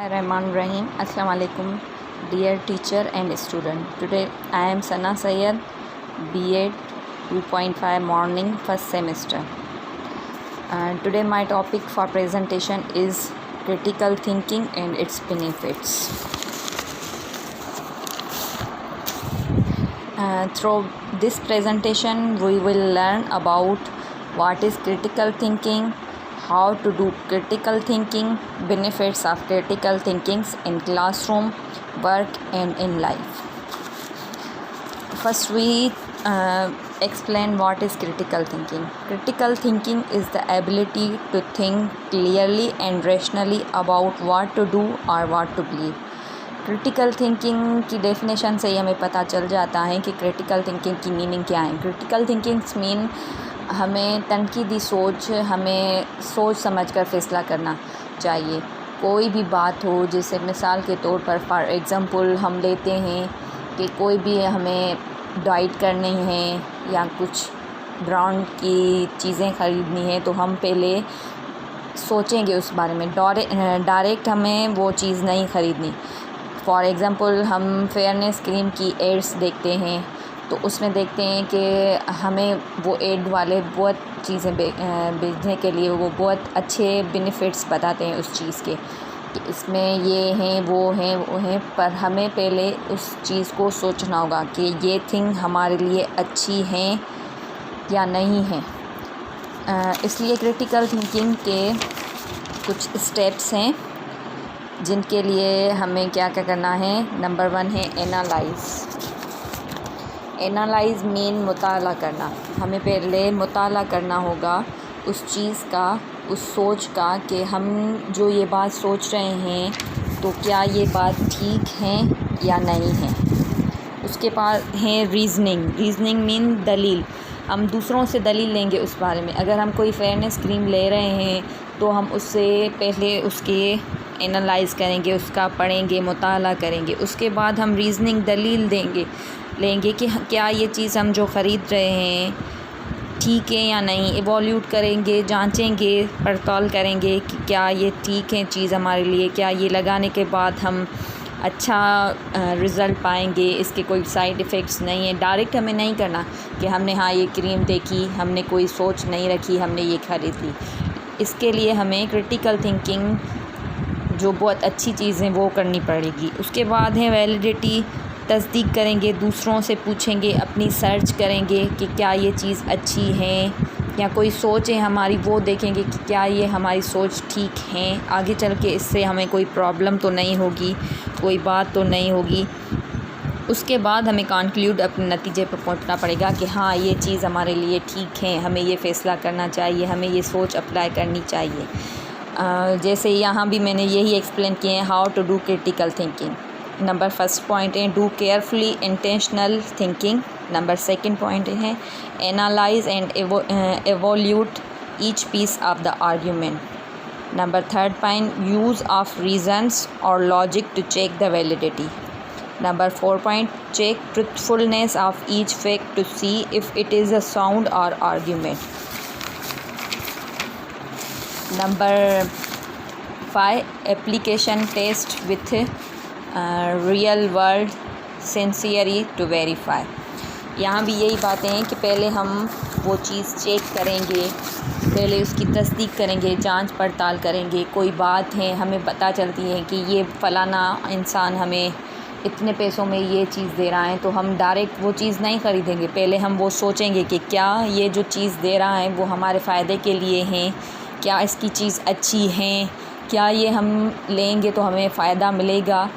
Bismillahirrahmanirrahim. Assalamu alaikum, dear teacher and student. Today I am Sana Sayed, B.Ed 2.5 morning first semester. Today my topic for presentation is critical thinking and its benefits. Through this presentation we will learn about what is critical thinking, how to do critical thinking, benefits of critical thinking in classroom, work and in life. First we explain what is critical thinking. Critical thinking is the ability to think clearly and rationally about what to do or what to believe. Critical thinking की definition से ही हमें पता चल जाता है कि critical thinking की meaning क्या है. क्रिटिकल थिंकिंग्स मीन हमें तनकीदी सोच, हमें सोच समझकर फ़ैसला करना चाहिए. कोई भी बात हो, जैसे मिसाल के तौर पर फॉर एग्ज़ाम्पल हम लेते हैं कि कोई भी हमें डाइट करनी है या कुछ ब्रांड की चीज़ें ख़रीदनी है तो हम पहले सोचेंगे उस बारे में. डायरेक्ट हमें वो चीज़ नहीं ख़रीदनी. फॉर एग्ज़ाम्पल हम फेयरनेस क्रीम की एड्स देखते हैं तो उसमें देखते हैं कि हमें वो एड वाले बहुत चीज़ें बेचने के लिए वो बहुत अच्छे बेनिफिट्स बताते हैं उस चीज़ के कि इसमें ये हैं वो हैं, पर हमें पहले उस चीज़ को सोचना होगा कि ये थिंग हमारे लिए अच्छी हैं या नहीं है. इसलिए क्रिटिकल थिंकिंग के कुछ स्टेप्स हैं जिनके लिए हमें क्या क्या करना है. नंबर 1 है एनालाइज़ मीन मुताला करना. हमें पहले मुताला करना होगा उस चीज़ का, उस सोच का कि हम जो ये बात सोच रहे हैं तो क्या ये बात ठीक है या नहीं है. उसके बाद है रीज़निंग मीन दलील. हम दूसरों से दलील लेंगे उस बारे में. अगर हम कोई फेयरनेस क्रीम ले रहे हैं तो हम उससे पहले उसके एनालाइज़ करेंगे, उसका पढ़ेंगे, मुताला करेंगे. उसके बाद हम रीज़निंग दलील लेंगे कि क्या ये चीज़ हम जो ख़रीद रहे हैं ठीक है या नहीं. इवोल्यूट करेंगे, जांचेंगे, पड़ताल करेंगे कि क्या ये ठीक है चीज़ हमारे लिए, क्या ये लगाने के बाद हम अच्छा रिज़ल्ट पाएंगे, इसके कोई साइड इफ़ेक्ट्स नहीं है. डायरेक्ट हमें नहीं करना कि हमने ये क्रीम देखी, हमने कोई सोच नहीं रखी, हमने ये ख़रीद ली. इसके लिए हमें क्रिटिकल थिंकिंग जो बहुत अच्छी चीज़ है वो करनी पड़ेगी. उसके बाद है वैलिडिटी. तस्दीक करेंगे, दूसरों से पूछेंगे, अपनी सर्च करेंगे कि क्या ये चीज़ अच्छी है या कोई सोच है हमारी वो देखेंगे कि क्या ये हमारी सोच ठीक है. आगे चल के इससे हमें कोई प्रॉब्लम तो नहीं होगी, कोई बात तो नहीं होगी. उसके बाद हमें कंक्लूड अपने नतीजे पर पहुंचना पड़ेगा कि हाँ ये चीज़ हमारे लिए ठीक है, हमें ये फ़ैसला करना चाहिए, हमें ये सोच अप्लाई करनी चाहिए. जैसे यहाँ भी मैंने यही एक्सप्लेन किए हैं how to do critical thinking. Number first point है do carefully intentional thinking. Number second point है analyse and evaluate each piece of the argument. Number third point use of reasons और logic to check the validity. Number 4 point check truthfulness of each fact to see if it is a sound or argument. Number 5 application test with real world sincerity to verify. यहाँ भी यही बातें हैं कि पहले हम वो चीज़ चेक करेंगे, पहले उसकी तस्दीक करेंगे, जांच पड़ताल करेंगे. कोई बात है हमें पता चलती है कि ये फ़लाना इंसान हमें इतने पैसों में ये चीज़ दे रहा है तो हम डायरेक्ट वो चीज़ नहीं ख़रीदेंगे. पहले हम वो सोचेंगे कि क्या ये जो चीज़ दे रहा है वो हमारे फ़ायदे के लिए हैं, क्या इसकी चीज़ अच्छी है, क्या ये हम लेंगे तो हमें फ़ायदा मिलेगा.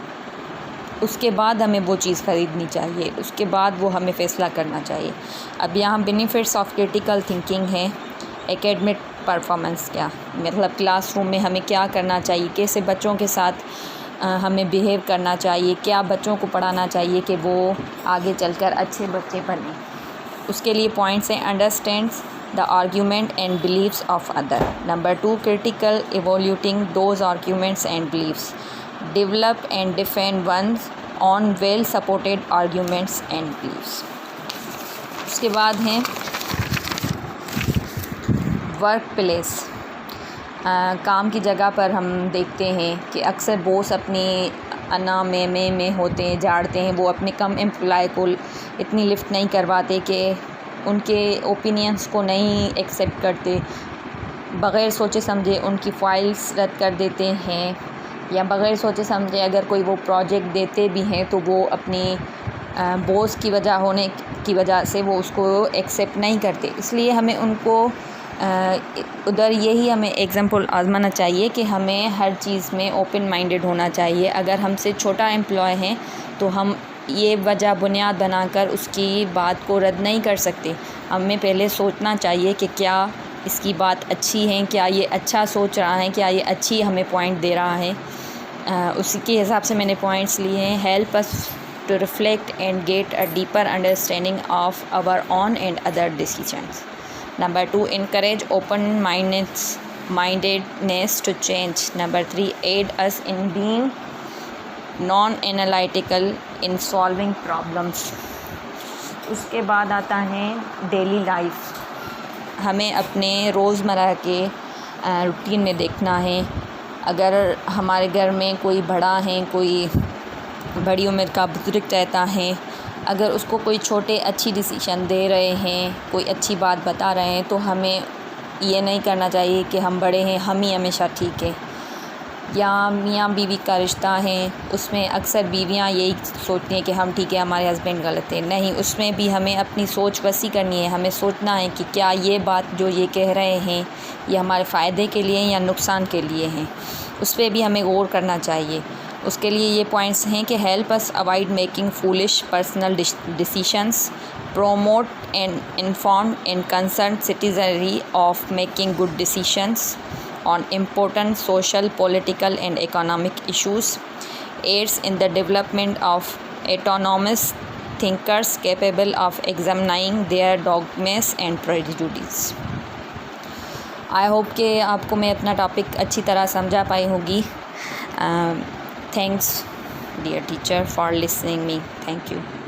उसके बाद हमें वो चीज़ ख़रीदनी चाहिए, उसके बाद वो हमें फ़ैसला करना चाहिए. अब यहाँ बेनिफिट्स ऑफ क्रिटिकल थिंकिंग है. एकेडमिक परफॉर्मेंस, क्या मतलब क्लासरूम में हमें क्या करना चाहिए, कैसे बच्चों के साथ हमें बिहेव करना चाहिए, क्या बच्चों को पढ़ाना चाहिए कि वो आगे चलकर अच्छे बच्चे बने. उसके लिए पॉइंट्स हैं understands the argument and beliefs of other. Number 2 critical evaluating those arguments and beliefs. Develop and defend one's own well supported arguments and beliefs. उसके बाद हैं वर्क प्लेस. کام کی جگہ پر ہم دیکھتے ہیں کہ اکثر باس اپنی انا میں ہوتے ہیں، جھاڑتے ہیں، وہ اپنے کم امپلائی کو اتنی لفٹ نہیں کرواتے کہ ان کے اوپینینس کو نہیں ایکسیپٹ کرتے، بغیر سوچے سمجھے ان کی فائلز رد کر دیتے ہیں، یا بغیر سوچے سمجھے اگر کوئی وہ پروجیکٹ دیتے بھی ہیں تو وہ اپنی باس کی وجہ سے وہ اس کو ایکسیپٹ نہیں کرتے۔ اس لیے ہمیں ان کو ادھر یہی ہمیں ایگزامپل آزمانا چاہیے کہ ہمیں ہر چیز میں اوپن مائنڈیڈ ہونا چاہیے۔ اگر ہم سے چھوٹا امپلائی ہیں تو ہم یہ وجہ بنیاد بنا کر اس کی بات کو رد نہیں کر سکتے، ہمیں پہلے سوچنا چاہیے کہ کیا اس کی بات اچھی ہے، کیا یہ اچھا سوچ رہا ہے، کیا یہ اچھی ہمیں پوائنٹ دے رہا ہے۔ اسی کے حساب سے میں نے پوائنٹس لیے ہیں۔ Help us to reflect and get a deeper understanding of our own and other decisions. Number 2، encourage open-mindedness to change۔ Number 3، aid us in being non-analytical in solving problems۔ اس کے بعد آتا ہے ڈیلی لائف۔ ہمیں اپنے روزمرہ کے routine میں دیکھنا ہے، اگر ہمارے گھر میں کوئی بڑا ہے، کوئی بڑی عمر کا بزرگ رہتا ہے، اگر اس کو کوئی چھوٹے اچھی ڈیسیشن دے رہے ہیں، کوئی اچھی بات بتا رہے ہیں، تو ہمیں یہ نہیں کرنا چاہیے کہ ہم بڑے ہیں، ہم ہی ہمیشہ ٹھیک ہے۔ یا میاں بیوی کا رشتہ ہے، اس میں اکثر بیویاں یہی سوچتی ہیں کہ ہم ٹھیک ہے، ہمارے ہسبینڈ غلط ہے۔ نہیں، اس میں بھی ہمیں اپنی سوچ وسیع کرنی ہے، ہمیں سوچنا ہے کہ کیا یہ بات جو یہ کہہ رہے ہیں یہ ہمارے فائدے کے لیے ہیں یا نقصان کے لیے ہیں، اس پہ بھی ہمیں غور کرنا چاہیے۔ اس کے لیے یہ پوائنٹس ہیں کہ help us avoid making foolish personal decisions, promote and informed and concerned citizenry of making good decisions on important social, political and economic issues, aids in the development of autonomous thinkers capable of examining their dogmas and prejudices۔ I hope کہ آپ کو میں اپنا topic اچھی طرح سمجھا پائی ہوگی۔ Thanks dear teacher for listening me. Thank you.